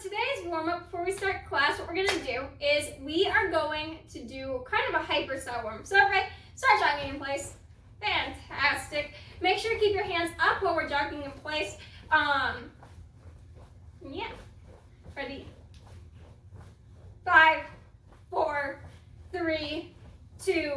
today's warm-up, before we start class, what we're going to do is we are going to do kind of a hyper style warm-up. So everybody, start jogging in place. Fantastic. Make sure to keep your hands up while we're jogging in place. Yeah. Ready? 5, 4, 3, 2,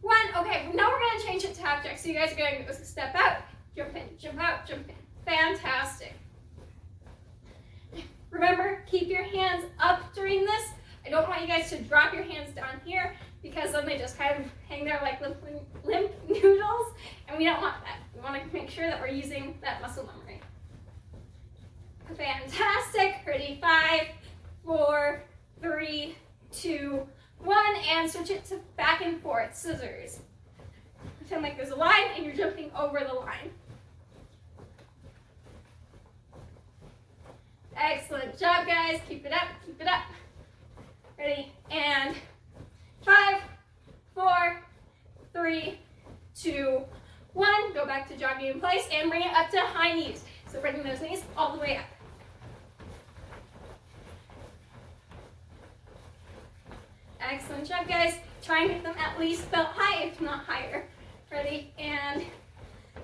1. Okay, now we're going to change it to half jack. So you guys are going to step out, jump in, jump out, jump in. Fantastic. Remember, keep your hands up during this. I don't want you guys to drop your hands down here because then they just kind of hang there like limp noodles, and we don't want that. We want to make sure that we're using that muscle memory. Fantastic. Ready? 5, 4, 3, 2, 1, and switch it to back and forth. Scissors. Pretend like there's a line and you're jumping over the line. Excellent job, guys. Keep it up, keep it up. Ready? And 5, 4, 3, 2, 1. Go back to jogging in place and bring it up to high knees. So bring those knees all the way up. Excellent job, guys. Try and get them at least belt high, if not higher. Ready? And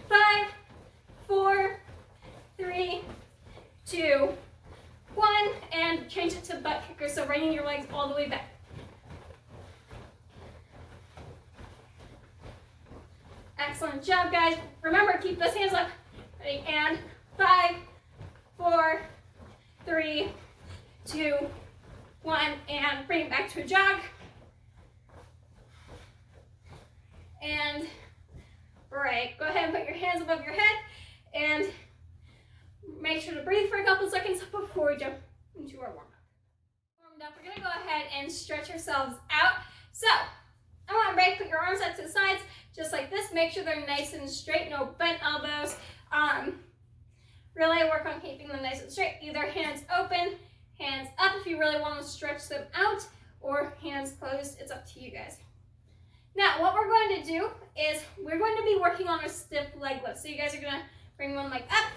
5, 4, 3, 2, 1, and change it to butt kicker, so bringing your legs all the way back. Excellent job, guys. Remember, keep those hands up. Ready? And 5, 4, 3, 2, 1, and bring it back to a jog. And break. Go ahead and put your hands above your head and make sure to breathe for a couple seconds before we jump into our warm-up. Warmed up, we're going to go ahead and stretch ourselves out. So, I want to break, put your arms out to the sides, just like this. Make sure they're nice and straight, no bent elbows. Really work on keeping them nice and straight. Either hands open, hands up if you really want to stretch them out, or hands closed. It's up to you guys. Now, what we're going to do is we're going to be working on a stiff leg lift. So you guys are going to bring one leg up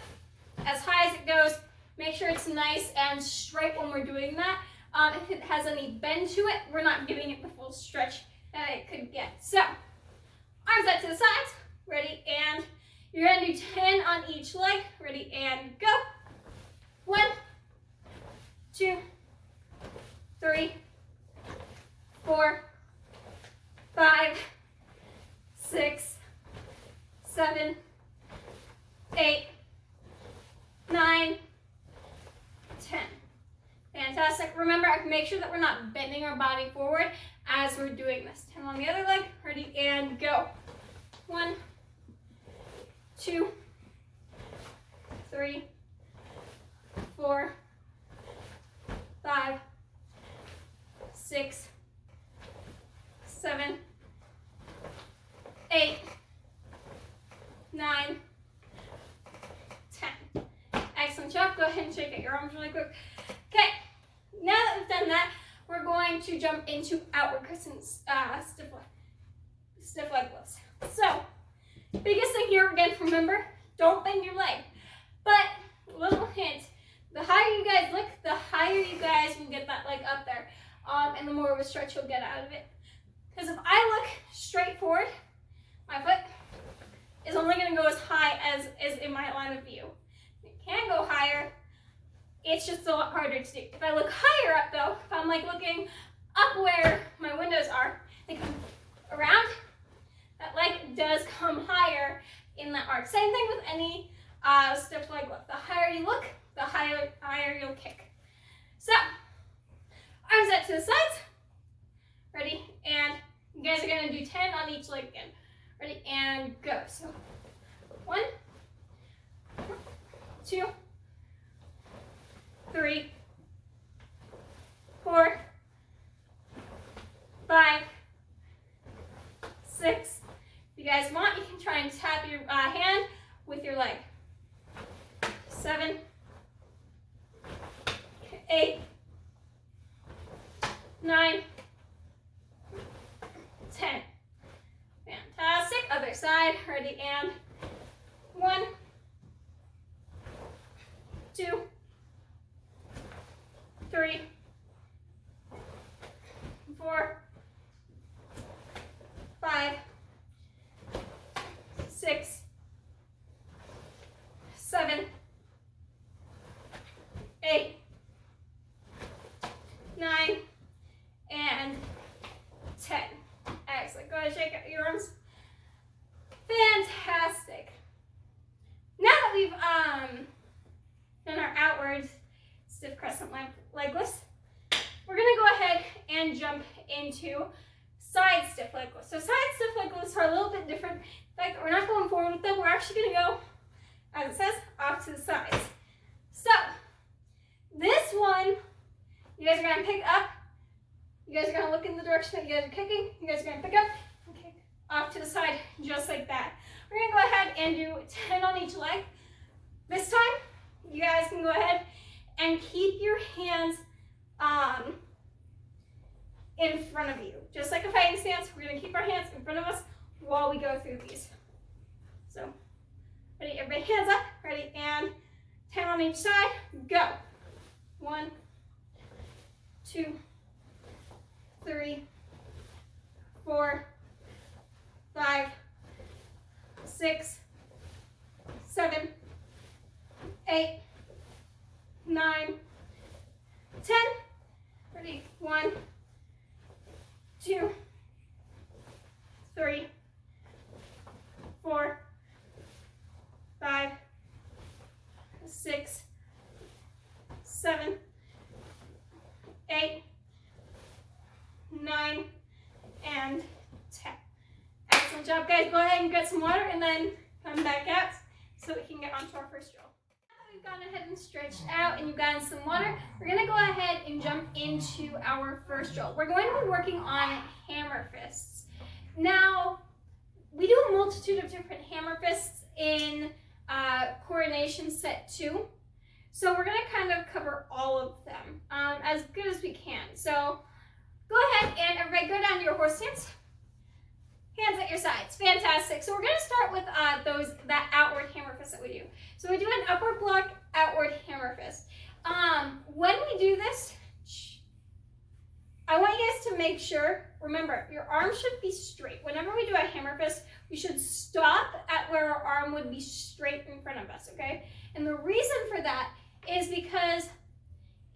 as high as it goes. Make sure it's nice and straight when we're doing that. If it has any bend to it, we're not giving it the full stretch that it could get. So, arms out to the sides. Ready? And you're going to do 10 on each leg. Ready? And go. 1, 2, 3, 4, 5, 6, 7, 8, 9, 10. Fantastic. Remember, make sure that we're not bending our body forward as we're doing this. 10 on the other leg. Ready? And go. 1, 2, 3, 4, 5, 6, 7, 8, 9, 10. Excellent job. Go ahead and shake out your arms really quick. Okay, now that we've done that, we're going to jump into outward crescent stiff leg lifts. So, biggest thing here again, remember, don't bend your leg. But, little hint, the higher you guys look, the higher you guys will get that leg up there. And the more of a stretch you'll get out of it. Because if I look straight forward, my foot is only going to go as high as is in my line of view. It can go higher. It's just a lot harder to do. If I look higher up though, if I'm like looking up where my windows are, they come around, that leg does come higher in that arc. Same thing with any stiff leg lift. The higher you look, the higher you'll kick. So, arms out to the sides. Ready? And you guys are going to do 10 on each leg again. Ready? And go. So, 1, 2, 3, 4, 5, 6. If you guys want, you can try and tap your hand with your leg. 7, 8, 9, 10. Fantastic. Other side. Ready? And 1, 2, 8, 9, and 10. Excellent. Go ahead and shake out your arms. Fantastic. Now that we've done our outward stiff crescent leg lifts, we're going to go ahead and jump into side stiff leg lifts. So side stiff leg lifts are a little bit different. In fact, we're not going forward with them. We're actually going to go, as it says, off to the sides. So this one, you guys are going to pick up. You guys are going to look in the direction that you guys are kicking. You guys are going to pick up and kick off to the side, just like that. We're going to go ahead and do 10 on each leg. This time, you guys can go ahead and keep your hands in front of you. Just like a fighting stance, we're going to keep our hands in front of us while we go through these. So, ready? Everybody hands up. Ready? And 10 on each side. Go. 1, 2, 3, 4, 5, 6, 7, 8, 9, 10. Ready? 1, 2, 3, 4, 5, 6, 7, 8, 9, and 10. Excellent job, guys. Go ahead and get some water and then come back out so we can get onto our first drill. Now that we've gone ahead and stretched out and you've gotten some water, we're going to go ahead and jump into our first drill. We're going to be working on hammer fists. Now, we do a multitude of different hammer fists in coordination set 2. So we're going to kind of cover all of them as good as we can. So go ahead and everybody go down to your horse stance. Hands at your sides. Fantastic. So we're going to start with that outward hammer fist that we do. So we do an upward block, outward hammer fist. When we do this, I want you guys to make sure, remember, your arm should be straight. Whenever we do a hammer fist, we should stop at where our arm would be straight in front of us, okay? And the reason for that is because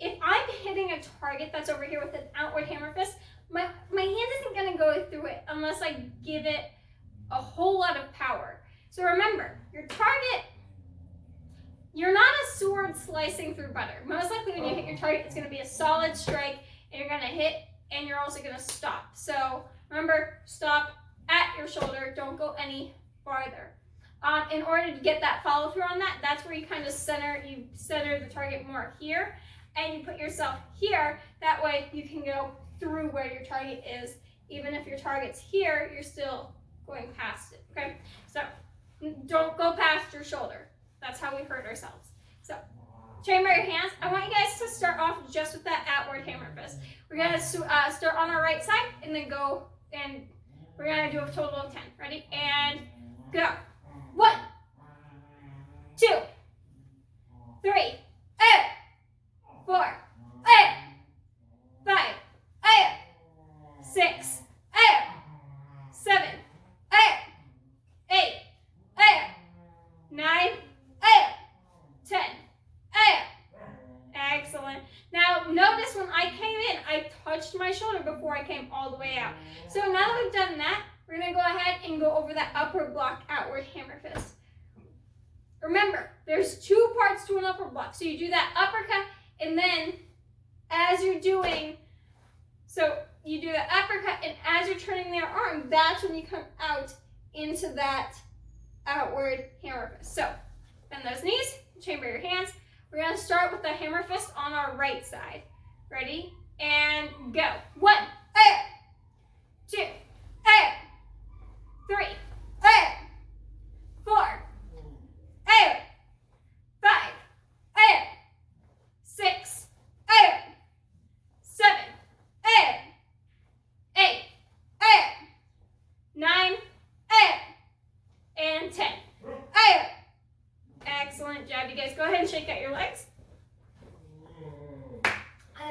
if I'm hitting a target that's over here with an outward hammer fist, my hand isn't going to go through it unless I give it a whole lot of power. So remember, your target, you're not a sword slicing through butter. Most likely when you hit your target, it's going to be a solid strike, and you're going to hit, and you're also going to stop. So remember, stop at your shoulder. Don't go any farther. In order to get that follow through on that, that's where you kind of center the target more here, and you put yourself here. That way you can go through where your target is. Even if your target's here, you're still going past it, okay? So don't go past your shoulder. That's how we hurt ourselves. So chamber your hands. I want you guys to start off just with that outward hammer fist. We're gonna start on our right side and then go, and we're gonna do a total of 10. Ready? And go. 1, 2, 3, 4, 5, 6, 7, 8, 9, 10. Excellent. Now notice when I came in, I touched my shoulder before I came all the way out. So now that we've done that, we're going to go ahead and go over that upward block, outward hammer fist. Remember, there's 2 parts to an upward block. So you do that uppercut, and then as you're doing, so you do the uppercut, and as you're turning their arm, that's when you come out into that outward hammer fist. So bend those knees, chamber your hands. We're going to start with the hammer fist on our right side. Ready? And go. 1, 2, 3, 4, 5, 6, 7, 8, 9, and 10. Excellent job. You guys go ahead and shake out your legs.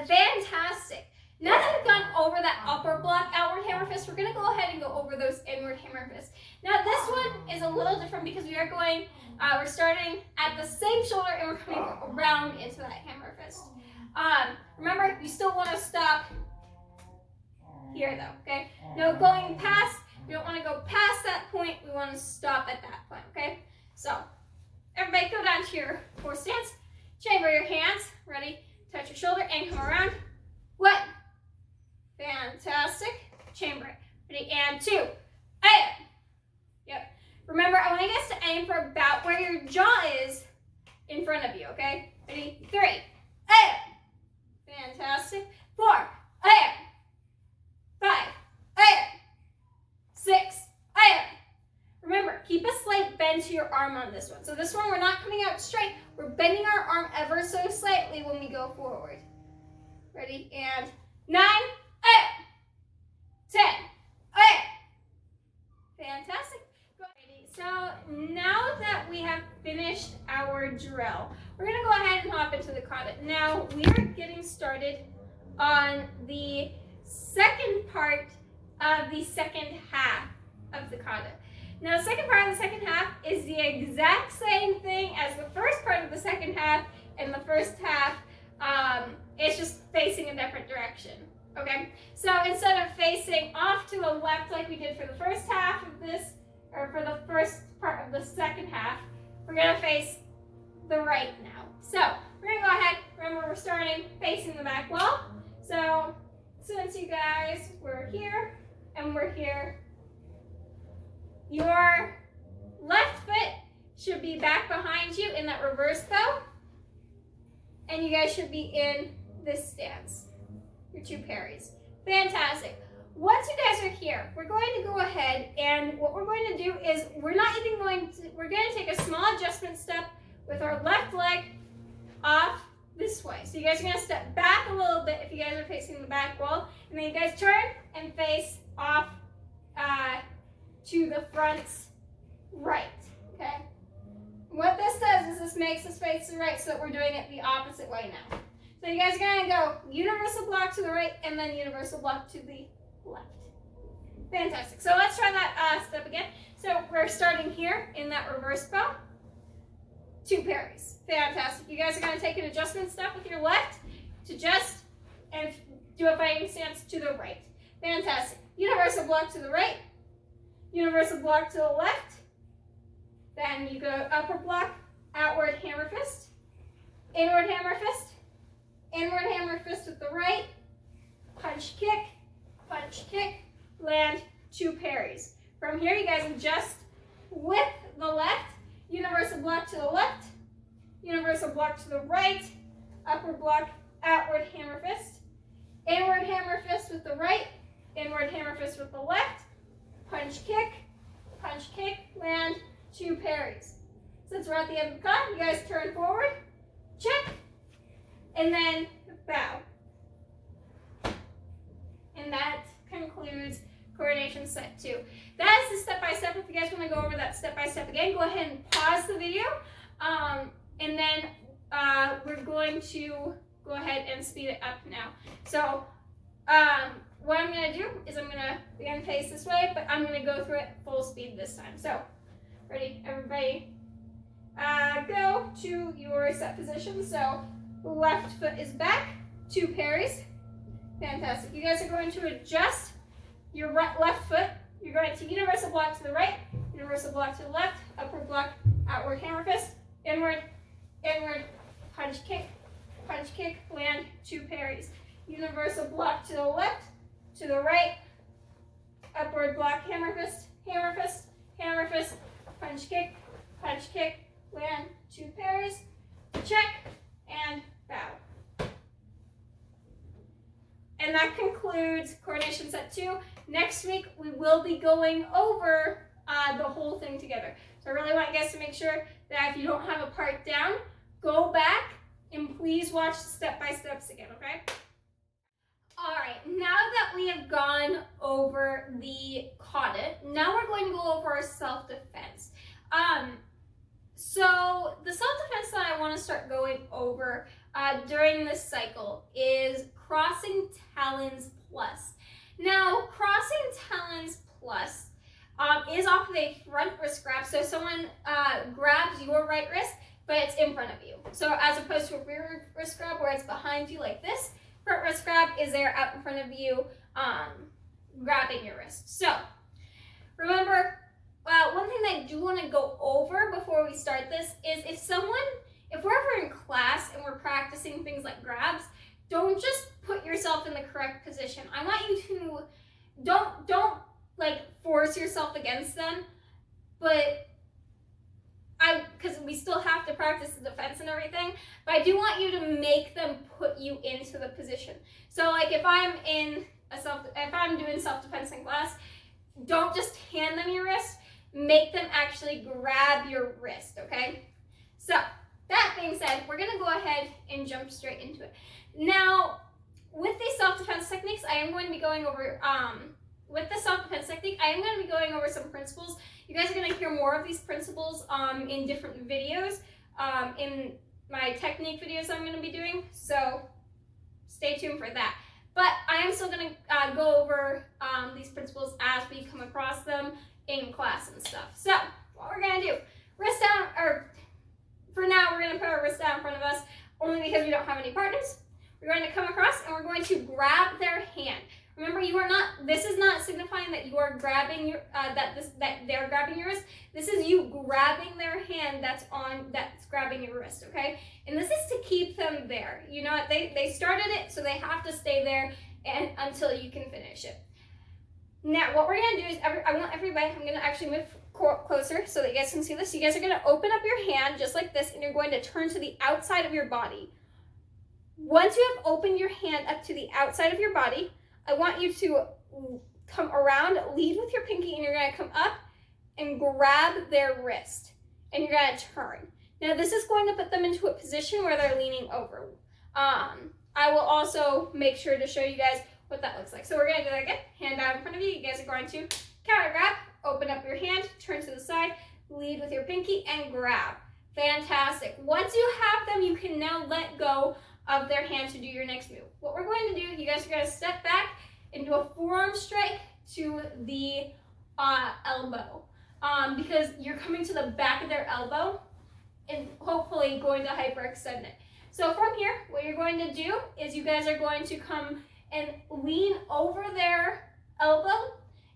Fantastic. Now that we've gone over that upper block outward hammer fist, we're gonna go ahead and go over those inward hammer fists. Now this one is a little different because we are going, we're starting at the same shoulder and we're coming around into that hammer fist. Remember, you still wanna stop here though, okay? No going past, we don't wanna go past that point, we wanna stop at that point, okay? So, everybody go down to your horse stance, chamber your hands, ready? Touch your shoulder and come around. 1. Fantastic. Chamber it. Ready? And 2. Aim. Yep. Remember, I want you guys to aim for about where your jaw is in front of you, okay? Ready? 3. Aim. Fantastic. 4. Aim. 5. Aim. 6. Aim. Remember, keep a slight bend to your arm on this one. So this one, we're not coming out straight. We're bending our arm ever so slightly when we go forward. Ready? And 9, 8, 10, 8. Fantastic. So now that we have finished our drill, we're going to go ahead and hop into the kata. Now we are getting started on the second part of the second half of the kata. Now the second part of the second half is the exact same thing as the first part of the second half, and the first half, it's just facing a different direction, okay? So instead of facing off to the left like we did for the first half of this, or for the first part of the second half, we're gonna face the right now. So we're gonna go ahead, remember we're starting facing the back wall. So since you guys were here and we're here, your left foot should be back behind you in that reverse bow, and you guys should be in this stance, your 2 parries. Fantastic. Once you guys are here, we're going to go ahead, and what we're going to do is we're going to take a small adjustment step with our left leg off this way. So you guys are going to step back a little bit if you guys are facing the back wall, and then you guys turn and face off to the front's right, okay? What this does is this makes us face the right so that we're doing it the opposite way now. So you guys are gonna go universal block to the right and then universal block to the left. Fantastic. So let's try that step again. So we're starting here in that reverse bow. 2 parries. Fantastic. You guys are gonna take an adjustment step with your left to just and do a fighting stance to the right. Fantastic. Universal block to the right. Universal block to the left. Then you go upper block, outward hammer fist, inward hammer fist, inward hammer fist with the right, punch, kick, land, 2 parries. From here, you guys adjust with the left, universal block to the left, universal block to the right, upper block, outward hammer fist, inward hammer fist with the right, inward hammer fist with the left, punch, kick, land, 2 parries. Since we're at the end of the cut, you guys turn forward, check, and then bow. And that concludes coordination set 2. That is the step-by-step. If you guys want to go over that step-by-step again, go ahead and pause the video. And then we're going to go ahead and speed it up now. So what I'm going to do is I'm going to again face this way, but I'm going to go through it full speed this time. So ready, everybody? Go to your set position. So left foot is back, 2 parries. Fantastic. You guys are going to adjust your left foot. You're going to universal block to the right, universal block to the left, upper block, outward hammer fist, inward, punch, kick, land, 2 parries. Universal block to the left, to the right, upward block, hammer fist, punch, kick, land, 2 parries, check, and bow. And that concludes coordination set 2. Next week, we will be going over the whole thing together. So I really want you guys to make sure that if you don't have a part down, go back and please watch the step-by-steps again, okay? All right, now that we have gone over the kata, now we're going to go over our self-defense. So the self-defense that I want to start going over during this cycle is crossing talons plus. Now, crossing talons plus is off of a front wrist grab. So someone grabs your right wrist, but it's in front of you. So as opposed to a rear wrist grab where it's behind you like this, front wrist grab is there out in front of you, grabbing your wrist. So remember, one thing that I do want to go over before we start this is if we're ever in class and we're practicing things like grabs, don't just put yourself in the correct position. I want you to, don't like force yourself against them, but because we still have to practice the defense and everything, but I do want you to make them put you into the position. So like if I'm doing self-defense in class, don't just hand them your wrist, make them actually grab your wrist, okay? So that being said, we're gonna go ahead and jump straight into it. Now, with these self-defense techniques, I am going to be going over, some principles. You guys are going to hear more of these principles in different videos, in my technique videos I'm going to be doing, so stay tuned for that. But I am still going to go over these principles as we come across them in class and stuff. So, what we're going to do, wrist down, or for now, we're going to put our wrist down in front of us, only because we don't have any partners. We're going to come across and we're going to grab their hand. Remember, this is not signifying that you are grabbing that they're grabbing your wrist. This is you grabbing their hand that's grabbing your wrist, okay? And this is to keep them there. You know, they started it, so they have to stay there and until you can finish it. Now, what we're going to do is, I want everybody, I'm going to actually move closer so that you guys can see this. You guys are going to open up your hand just like this, and you're going to turn to the outside of your body. Once you have opened your hand up to the outside of your body, I want you to come around, lead with your pinky, and you're going to come up and grab their wrist. And you're going to turn. Now, this is going to put them into a position where they're leaning over. I will also make sure to show you guys what that looks like. So we're going to do that again. Hand out in front of you. You guys are going to counter grab, open up your hand, turn to the side, lead with your pinky, and grab. Fantastic. Once you have them, you can now let go of their hand to do your next move. What we're going to do, you guys are going to step back and do a forearm strike to the elbow, because you're coming to the back of their elbow and hopefully going to hyperextend it. So from here, what you're going to do is you guys are going to come and lean over their elbow,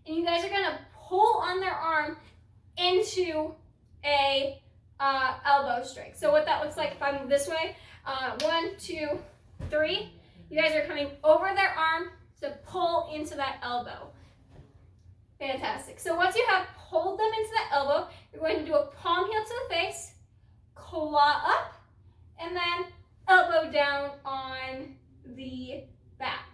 and you guys are going to pull on their arm into a elbow strike. So what that looks like, if I move this way, 1, 2, 3. You guys are coming over their arm to pull into that elbow. Fantastic. So once you have pulled them into that elbow, you're going to do a palm heel to the face, claw up, and then elbow down on the back.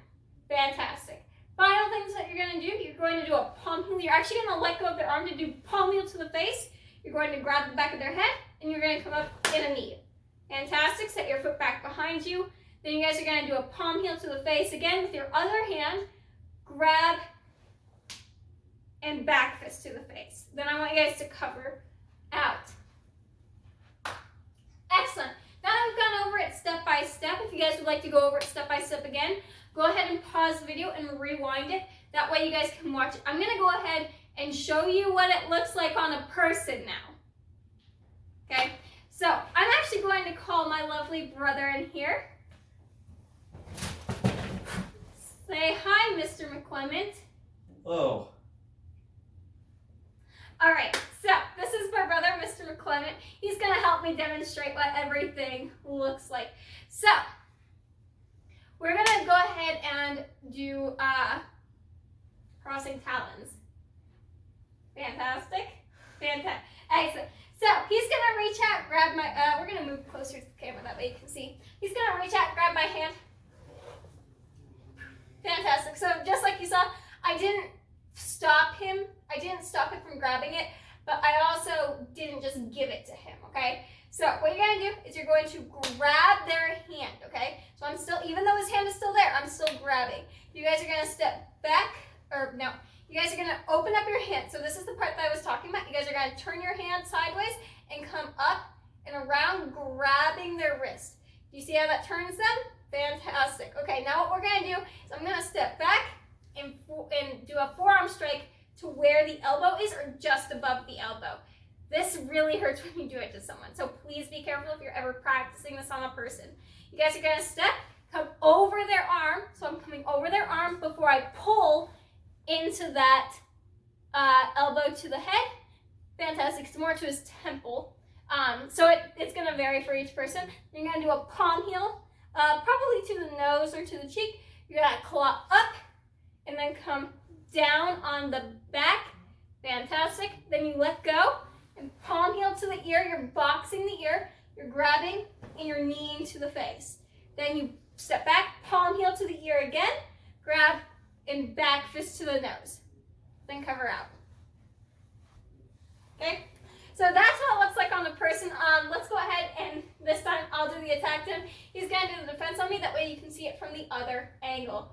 Fantastic. Final things that you're going to do, you're going to do a palm heel. You're actually going to let go of their arm to do palm heel to the face. You're going to grab the back of their head, and you're going to come up in a knee. Fantastic. Set your foot back behind you. Then you guys are going to do a palm heel to the face again with your other hand. Grab and back fist to the face. Then I want you guys to cover out. Excellent. Now that we've gone over it step by step, if you guys would like to go over it step by step again, go ahead and pause the video and rewind it. That way you guys can watch it. I'm going to go ahead and show you what it looks like on a person now. Okay? So, I'm actually going to call my lovely brother in here. Say hi, Mr. McClement. Hello. All right, so this is my brother, Mr. McClement. He's going to help me demonstrate what everything looks like. So, we're going to go ahead and do crossing talons. Fantastic. Fantastic. Excellent. So he's going to reach out, grab my, we're going to move closer to the camera, that way you can see. He's going to reach out, grab my hand. Fantastic. So just like you saw, I didn't stop him. I didn't stop him from grabbing it, but I also didn't just give it to him, okay? So what you're going to do is you're going to grab their hand, okay? So I'm still, even though his hand is still there, I'm still grabbing. You guys are going to step back, or no. You guys are going to open up your hand. So this is the part that I was talking about. You guys are going to turn your hand sideways and come up and around, grabbing their wrist. Do you see how that turns? Okay, now what we're gonna do is I'm gonna step back and do a forearm strike to where the elbow is or just above the elbow. This really hurts when you do it to someone, so please be careful if you're ever practicing this on a person. You guys are gonna step, come over their arm, so I'm coming over their arm before I pull into that elbow to the head. Fantastic, it's more to his temple. So it's gonna vary for each person. You're gonna do a palm heel, probably to the nose or to the cheek. You're gonna claw up and then come down on the back. Fantastic. Then you let go and palm heel to the ear. You're boxing the ear. You're grabbing and you're kneeing to the face. Then you step back, palm heel to the ear again, grab and back fist to the nose. Then cover out. Okay? So that's what it looks like on the person. Let's go ahead and this time I'll do the attack to him. He's going to do the defense on me. That way you can see it from the other angle.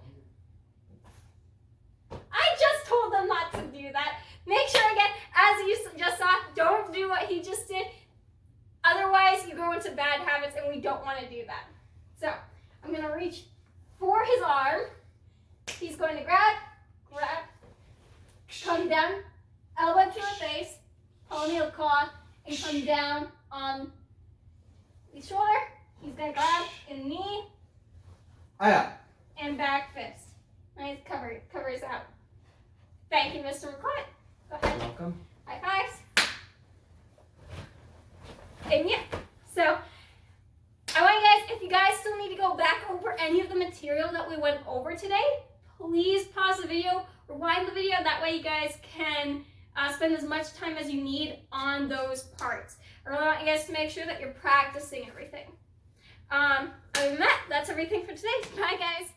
I just told them not to do that. Make sure, again, as you just saw, don't do what he just did. Otherwise, you go into bad habits, and we don't want to do that. So I'm going to reach for his arm. He's going to grab, come down, elbow to the face, palm heel claw, and come down on the shoulder. He's going to grab and knee, and back fist. Nice, covers out. Thank you, Mr. McCoy. Go ahead. You're welcome. High fives. And yeah, so I want you guys, if you guys still need to go back over any of the material that we went over today, please pause the video, rewind the video. That way you guys can spend as much time as you need on those parts. I really want you guys to make sure that you're practicing everything. Other than that, that's everything for today. Bye, guys.